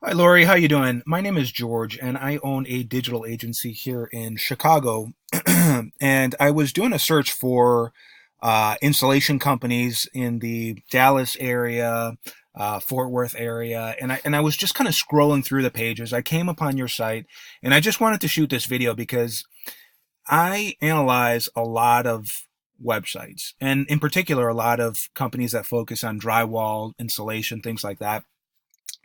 Hi, Lori. How you doing? My name is George, and I own a digital agency here in Chicago. And I was doing a search for installation companies in the Dallas area, Fort Worth area, and I was just kind of scrolling through the pages. I came upon your site, and I just wanted to shoot this video because I analyze a lot of websites, and in particular, a lot of companies that focus on drywall, insulation, things like that.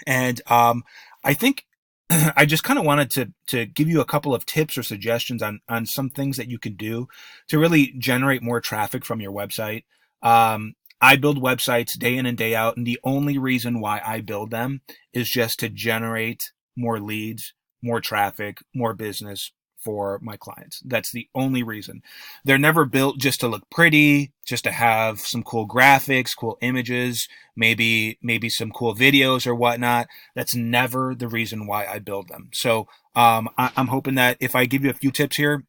And I think I just kind of wanted to give you a couple of tips or suggestions on some things that you can do to really generate more traffic from your website. I build websites day in and day out, and the only reason why I build them is just to generate more leads, more traffic, more business for my clients. That's the only reason. They're never built just to look pretty, just to have some cool graphics, cool images, maybe some cool videos or whatnot. That's never the reason why I build them. So I'm hoping that if I give you a few tips here,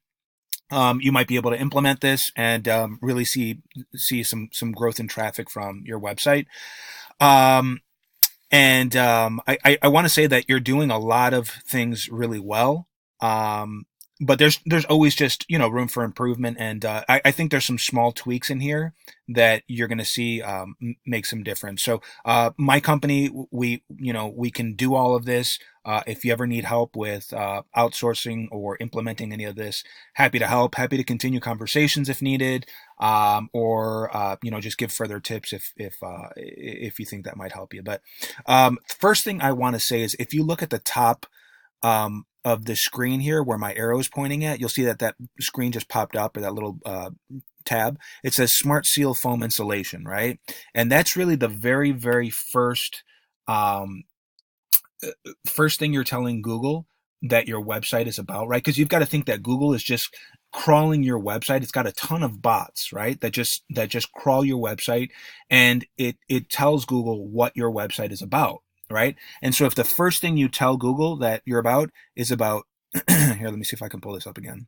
you might be able to implement this and really see some growth in traffic from your website. Um, I want to say that you're doing a lot of things really well. Um, but there's always just room for improvement, and I think there's some small tweaks in here that you're going to see make some difference. So my company, we can do all of this. If you ever need help with outsourcing or implementing any of this, happy to help. Happy to continue conversations if needed, or just give further tips if you think that might help you. But first thing I want to say is if you look at the top of the screen here where my arrow is pointing at, you'll see that screen just popped up, or that little tab. It says Smart Seal Foam Insulation, right? And that's really the very, very um, first thing you're telling Google that your website is about, right? Because you've got to think that Google is just crawling your website. It's got a ton of bots, right? That just crawl your website, and it tells Google what your website is about, right? And so if the first thing you tell Google that you're about is about here, let me see if I can pull this up again.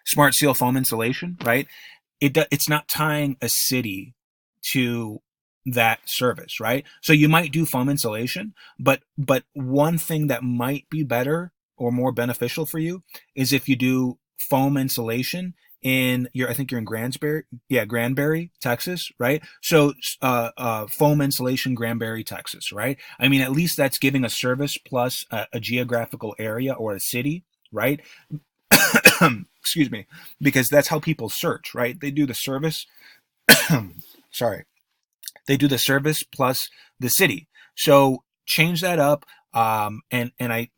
Smart Seal Foam Insulation, right? It's not tying a city to that service, right? So you might do foam insulation, but one thing that might be better or more beneficial for you is if you do foam insulation in I think you're in Granbury, Texas, right? So foam insulation, Granbury, Texas, right? I mean, at least that's giving a service plus a geographical area or a city, right? Excuse me, because that's how people search, right? They do the service. Sorry, they do the service plus the city. So change that up, and I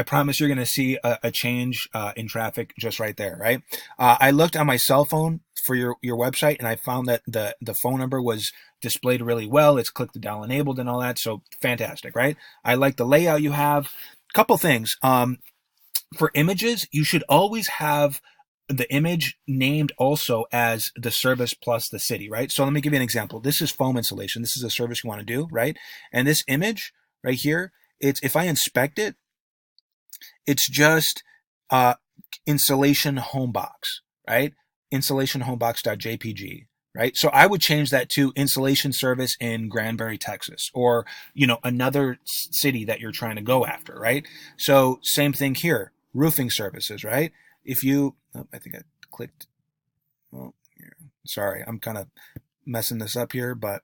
promise you're going to see a change in traffic just right there, right? I looked on my cell phone for your website, and I found that the phone number was displayed really well. It's click to dial enabled and all that, so fantastic, right? I like the layout you have. Couple things. For images, you should always have the image named also as the service plus the city, right? So let me give you an example. This is foam insulation. This is a service you want to do, right? And this image right here, if I inspect it, it's just uh, insulation home box, right? Insulation homebox.jpg, right? So I would change that to insulation service in Granbury, Texas, or another city that you're trying to go after, right? So same thing here, roofing services, right? If you, oh, I think I clicked. Oh, here. Sorry, I'm kind of messing this up here, but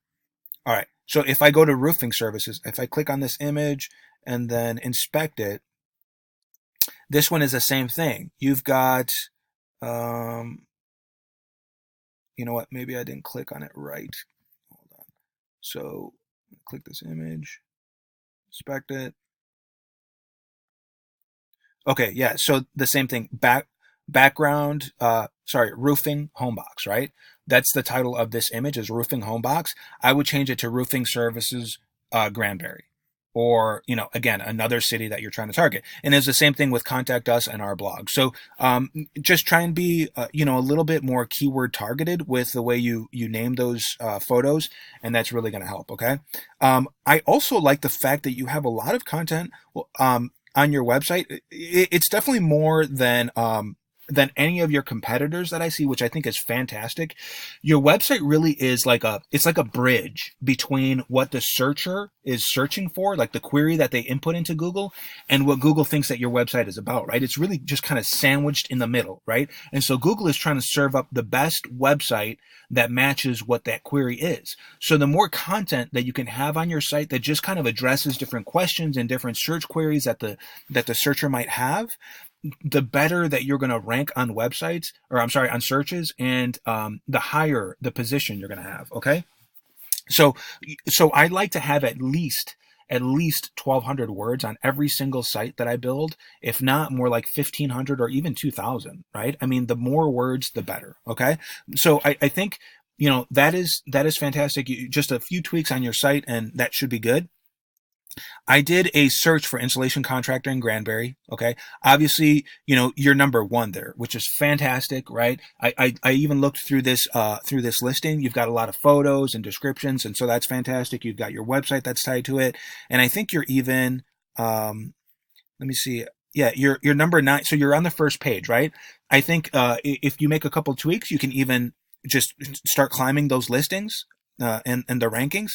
all right. So if I go to roofing services, if I click on this image and then inspect it, this one is the same thing. You've got, um, you know what? Maybe I didn't click on it right. Hold on. So click this image, inspect it. Okay, yeah. So the same thing. Background. Sorry, roofing home box. Right. That's the title of this image is roofing home box. I would change it to roofing services Granbury, or again another city that you're trying to target. And it's the same thing with contact us and our blog. So just try and be a little bit more keyword targeted with the way you name those photos, and that's really going to help. Okay. I also like the fact that you have a lot of content on your website. It's definitely more than than any of your competitors that I see, which I think is fantastic. Your website really is like it's like a bridge between what the searcher is searching for, like the query that they input into Google, and what Google thinks that your website is about, right? It's really just kind of sandwiched in the middle, right? And so Google is trying to serve up the best website that matches what that query is. So the more content that you can have on your site that just kind of addresses different questions and different search queries that the searcher might have, the better that you're going to rank on websites, or I'm sorry, on searches, and the higher the position you're going to have. Okay. So I like to have at least 1,200 words on every single site that I build, if not more like 1,500 or even 2,000, right? I mean, the more words, the better. Okay. So I think, that is fantastic. Just a few tweaks on your site and that should be good. I did a search for installation contractor in Granbury. Okay. Obviously, you're number one there, which is fantastic, right? I even looked through this listing. You've got a lot of photos and descriptions. And so that's fantastic. You've got your website that's tied to it. And I think you're even, let me see. Yeah, you're number 9. So you're on the first page, right? I think, if you make a couple tweaks, you can even just start climbing those listings. And the rankings.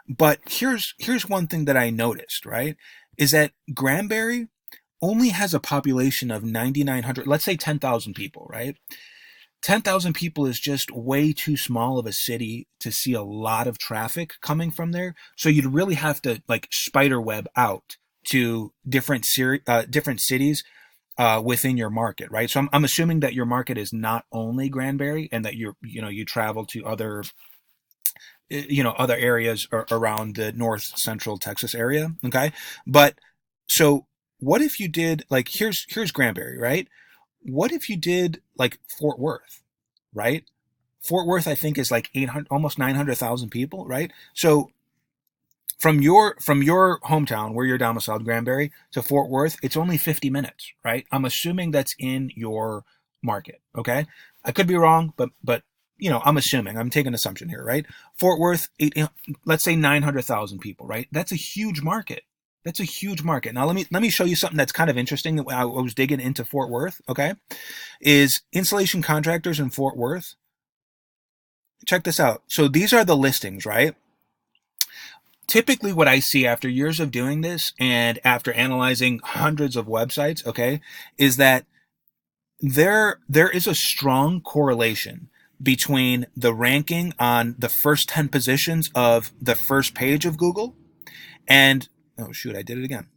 But here's one thing that I noticed, right? Is that Granbury only has a population of 9,900, let's say 10,000 people, right? 10,000 people is just way too small of a city to see a lot of traffic coming from there. So you'd really have to like spider web out to different cities within your market, right? So I'm assuming that your market is not only Granbury, and that you travel to other areas around the north central Texas area. Okay. But so what if you did like, here's Granbury, right? What if you did like Fort Worth, right? Fort Worth, I think, is like 800, almost 900,000 people, right? So from your hometown where you're domiciled, Granbury, to Fort Worth, it's only 50 minutes, right? I'm assuming that's in your market. Okay. I could be wrong, but I'm assuming, I'm taking an assumption here, right? Fort Worth, let's say 900,000 people, right? That's a huge market. That's a huge market. Now let me show you something that's kind of interesting that I was digging into Fort Worth. Okay. Is installation contractors in Fort Worth. Check this out. So these are the listings, right? Typically what I see after years of doing this and after analyzing hundreds of websites, okay, is that there is a strong correlation between the ranking on the first 10 positions of the first page of Google and, oh shoot, I did it again.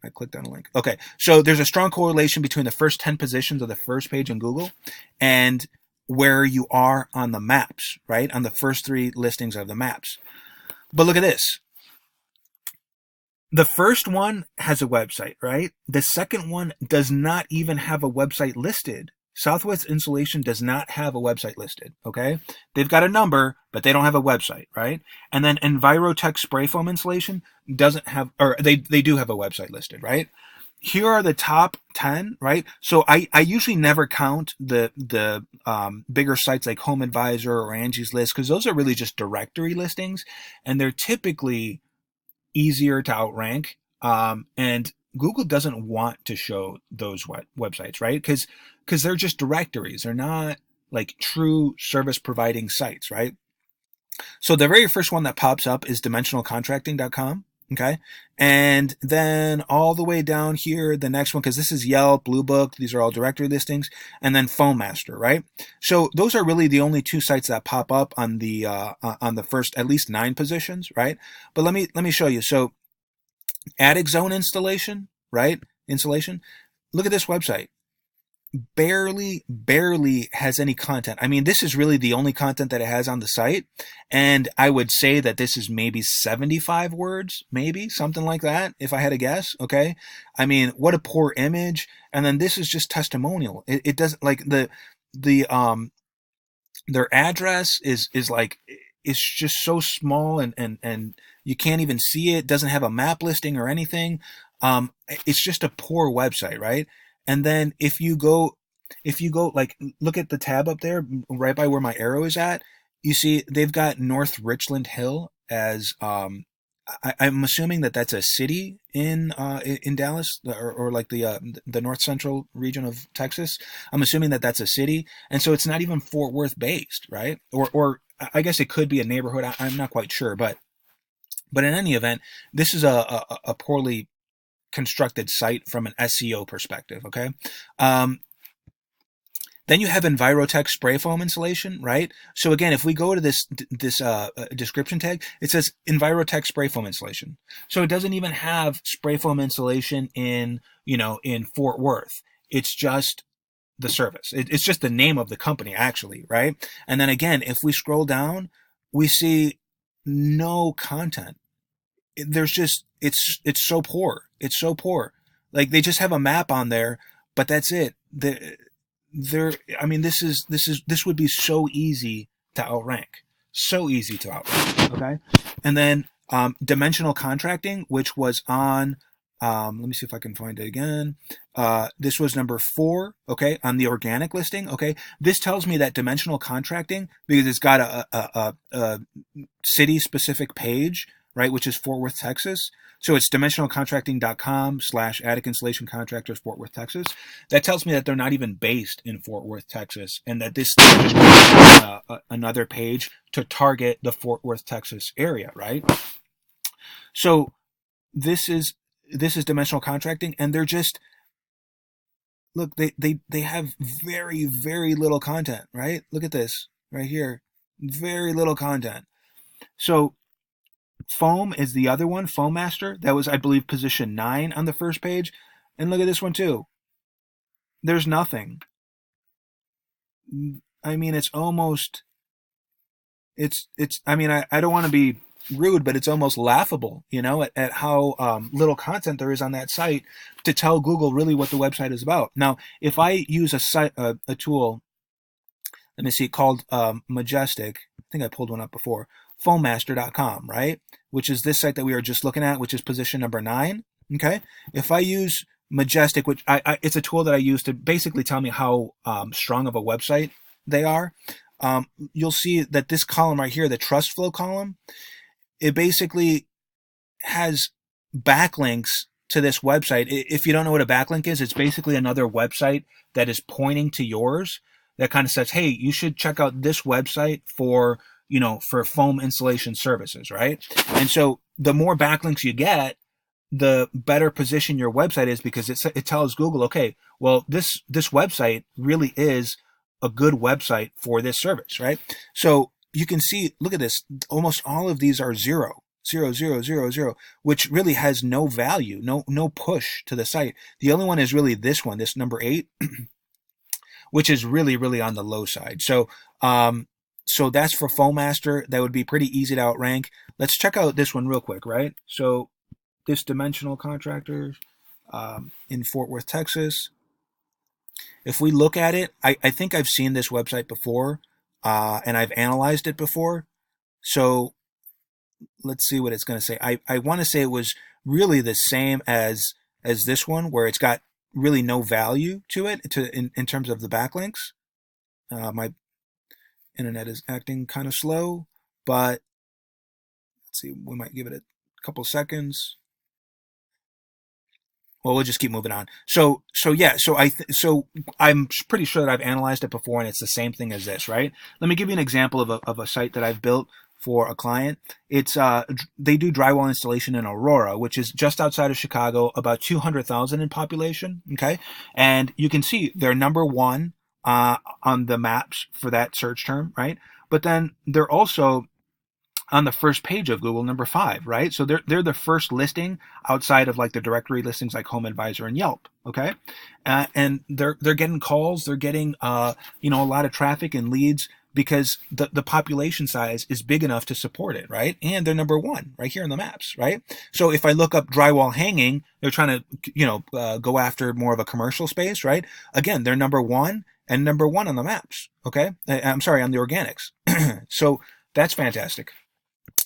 I clicked on a link. Okay. So there's a strong correlation between the first 10 positions of the first page in Google and where you are on the maps, right? On the first 3 listings of the maps. But look at this. The first one has a website, right? The second one does not even have a website listed. Southwest Insulation does not have a website listed, okay? They've got a number, but they don't have a website, right? And then Envirotech Spray Foam Insulation doesn't have, or they do have a website listed, right? Here are the top 10, right? So I usually never count the bigger sites like Home Advisor or Angie's List, because those are really just directory listings, and they're typically easier to outrank. And Google doesn't want to show those websites, right? Because they're just directories. They're not like true service providing sites, right? So the very first one that pops up is dimensionalcontracting.com. Okay. And then all the way down here, the next one, because this is Yelp, Blue Book, these are all directory listings, and then PhoneMaster, right? So those are really the only 2 sites that pop up on the first at least 9 positions, right? But let me show you. So Attic Zone Installation, right? Insulation. Look at this website. Barely has any content. I mean, this is really the only content that it has on the site. And I would say that this is maybe 75 words, maybe something like that, if I had to guess. Okay. I mean, what a poor image. And then this is just testimonial. It doesn't like their address is like, it's just so small and you can't even see it. It doesn't have a map listing or anything. It's just a poor website, right? And then if you go like, look at the tab up there right by where my arrow is at, you see they've got North Richland Hill as I'm assuming that that's a city in Dallas, or like the north central region of Texas. I'm assuming that that's a city, and so it's not even Fort Worth based, right? Or I guess it could be a neighborhood. I'm not quite sure, but in any event, this is a poorly constructed site from an SEO perspective. Okay. Um, then you have Envirotech spray foam insulation, right? So again, if we go to this description tag, it says Envirotech spray foam insulation. So it doesn't even have spray foam insulation in Fort Worth. It's just the service. It's just the name of the company, actually, right? And then again, if we scroll down, we see no content. There's just it's so poor. It's so poor. Like they just have a map on there, but that's it. There, I mean, this would be so easy to outrank. So easy to outrank. Okay. And then dimensional contracting, which was on let me see if I can find it again. This was number 4, okay, on the organic listing. Okay, this tells me that dimensional contracting, because it's got a city-specific page, right, which is Fort Worth, Texas. So it's dimensionalcontracting.com/attic insulation contractors, Fort Worth, Texas. That tells me that they're not even based in Fort Worth, Texas, and that this is another page to target the Fort Worth, Texas area, right? So this is dimensional contracting, and they're just, look, they have very, very little content, right? Look at this right here. Very little content. So foam is the other one, Foam Master. That was, I believe, position 9 on the first page. And look at this one too. There's nothing. I mean, it's almost, I mean, I don't want to be rude, but it's almost laughable, at how little content there is on that site to tell Google really what the website is about. Now, if I use a tool, let me see, called Majestic, I think I pulled one up before, foammaster.com, right? Which is this site that we were just looking at, which is position number 9. Okay. If I use Majestic, which it's a tool that I use to basically tell me how strong of a website they are, you'll see that this column right here, the trust flow column, it basically has backlinks to this website. If you don't know what a backlink is, it's basically another website that is pointing to yours that kind of says, hey, you should check out this website for foam insulation services, right? And so the more backlinks you get, the better position your website is, because it tells Google, okay, well, this website really is a good website for this service, right? So you can see, look at this, almost all of these are 0, 0, 0, 0, 0, which really has no value, no push to the site. The only one is really this one, this number 8, which is really, really on the low side. So so that's for Foam Master. That would be pretty easy to outrank. Let's check out this one real quick, right? So this dimensional contractor in Fort Worth, Texas. If we look at it, I think I've seen this website before, and I've analyzed it before. So let's see what it's going to say. I want to say it was really the same as this one, where it's got really no value to it in terms of the backlinks. My internet is acting kind of slow, but let's see, we might give it a couple seconds. Well, we'll just keep moving on. So I'm pretty sure that I've analyzed it before, and it's the same thing as this, right? Let me give you an example of a site that I've built for a client. It's they do drywall installation in Aurora, which is just outside of Chicago, about 200,000 in population. Okay, and you can see they're number 1 on the maps for that search term, right? But then they're also on the first page of Google, number 5, right? So they're the first listing outside of like the directory listings like Home Advisor and Yelp, okay? And they're getting calls, they're getting a lot of traffic and leads, because the population size is big enough to support it, right? And they're number 1 right here in the maps, right? So if I look up drywall hanging, they're trying to go after more of a commercial space, right? Again, they're number 1 and number 1 on the maps, okay? I'm sorry, on the organics. So that's fantastic.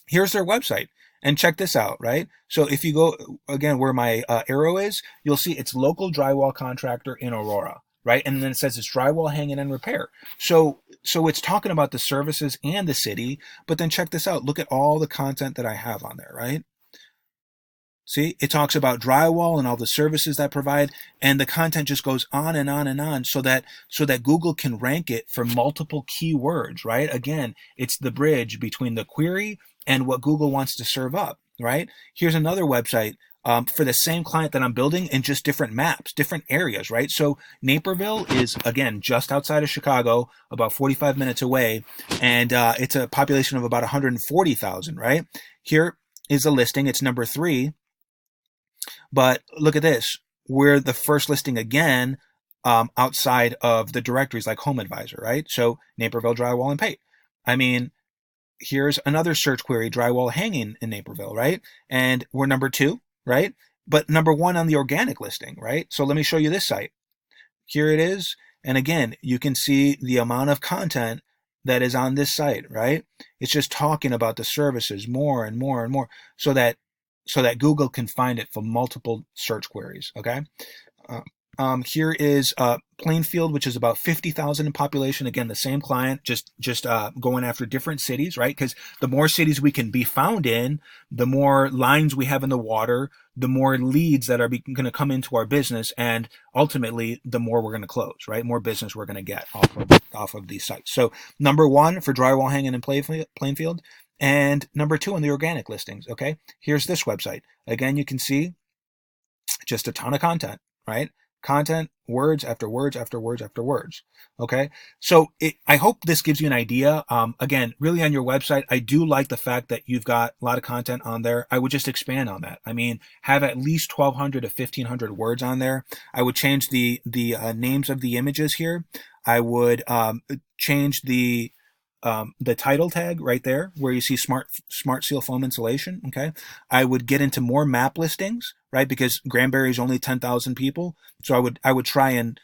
Here's their website, and check this out, right? So if you go again where my arrow is, you'll see it's local drywall contractor in Aurora, right? And then it says it's drywall hanging and repair. So it's talking about the services and the city, but then check this out. Look at all the content that I have on there, right? See, it talks about drywall and all the services that provide, and the content just goes on and on and on, so that Google can rank it for multiple keywords, right? Again, it's the bridge between the query and what Google wants to serve up, right? Here's another website for the same client that I'm building in just different maps, different areas, right? So Naperville is, again, just outside of Chicago, about 45 minutes away, and it's a population of about 140,000, right? Here is a listing. It's number 3. But look at this. We're the first listing again outside of the directories like Home Advisor, right? So Naperville drywall and paint. I mean, here's another search query, drywall hanging in Naperville, right? And we're number 2, right? But number 1 on the organic listing, right? So let me show you this site. Here it is. And again, you can see the amount of content that is on this site, right? It's just talking about the services more and more and more, so that Google can find it for multiple search queries. Okay. Here is Plainfield, which is about 50,000 in population. Again, the same client, just going after different cities, right? Because the more cities we can be found in, the more lines we have in the water, the more leads that are going to come into our business, and ultimately, the more we're going to close, right? More business we're going to get off of these sites. So number 1 for drywall hanging in Plainfield, and number 2 on the organic listings. Okay, here's this website. Again, you can see just a ton of content, right? Content, words after words after words after words. Okay, so I hope this gives you an idea. Again, really on your website, I do like the fact that you've got a lot of content on there. I would just expand on that. I mean, have at least 1,200 to 1,500 words on there. I would change the names of the images here. I would change the title tag right there where you see smart seal foam insulation. Okay, I would get into more map listings, right? Because Granbury is only 10,000 people, so I would try and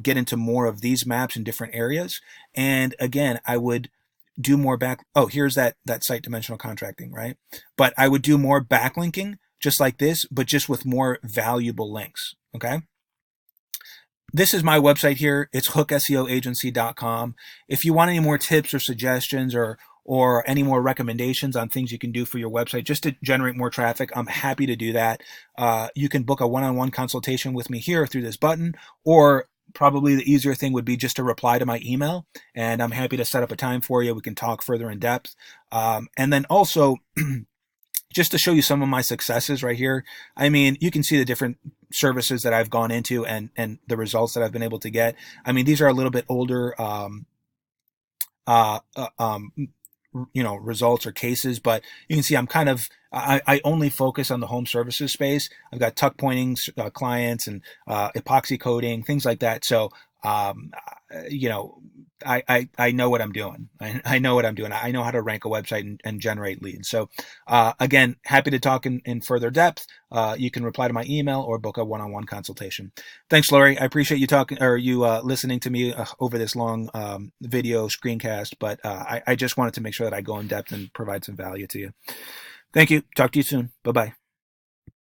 get into more of these maps in different areas. And again, I would do more here's that site dimensional contracting, right? But I would do more backlinking just like this, but just with more valuable links. Okay. This is my website here. It's hookseoagency.com. If you want any more tips or suggestions or any more recommendations on things you can do for your website just to generate more traffic, I'm happy to do that. You can book a one-on-one consultation with me here through this button, or probably the easier thing would be just to reply to my email, and I'm happy to set up a time for you. We can talk further in depth. And then also, just to show you some of my successes right here. I mean, you can see the different services that I've gone into and the results that I've been able to get. I mean, these are a little bit older, results or cases, but you can see I'm kind of, I only focus on the home services space. I've got tuck pointing clients and epoxy coating, things like that. So, I know what I'm doing. I know what I'm doing. I know how to rank a website and generate leads. So, again, happy to talk in further depth. You can reply to my email or book a one-on-one consultation. Thanks, Lori. I appreciate you listening to me over this long video screencast, but I just wanted to make sure that I go in depth and provide some value to you. Thank you. Talk to you soon. Bye-bye.